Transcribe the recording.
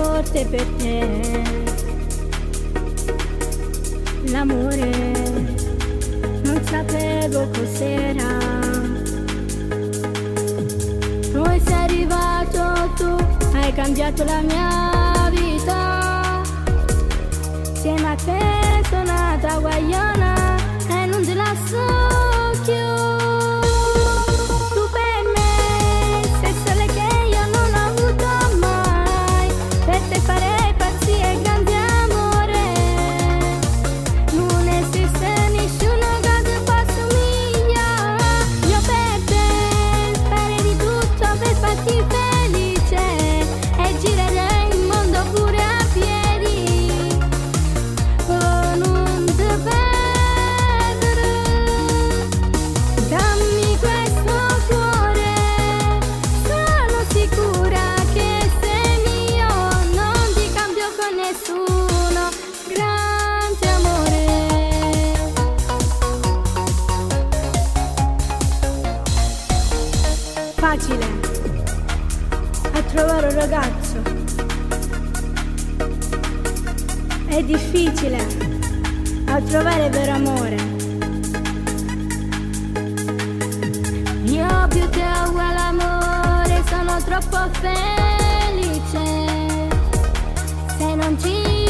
forte per te. L'amore non sapevo cos'era, poi sei arrivato tu, hai cambiato la mia vita. Insieme a te sono nata guagliona e non te la so più. Tu per me sei sole che io non ho avuto mai, per te farei pazzie e grandi amore. Non esiste nessuno che ti possa somigliare. Io per te farei di tutto per farti felice e girerei il mondo pure a piedi. Oh, non ti perdere. Dammi questo cuore, sono sicura che sei mio, non ti cambio con nessuno. Grande amore. Facile a trovare un ragazzo, è difficile a trovare vero amore. Io più che uguale amore sono troppo felice se non ci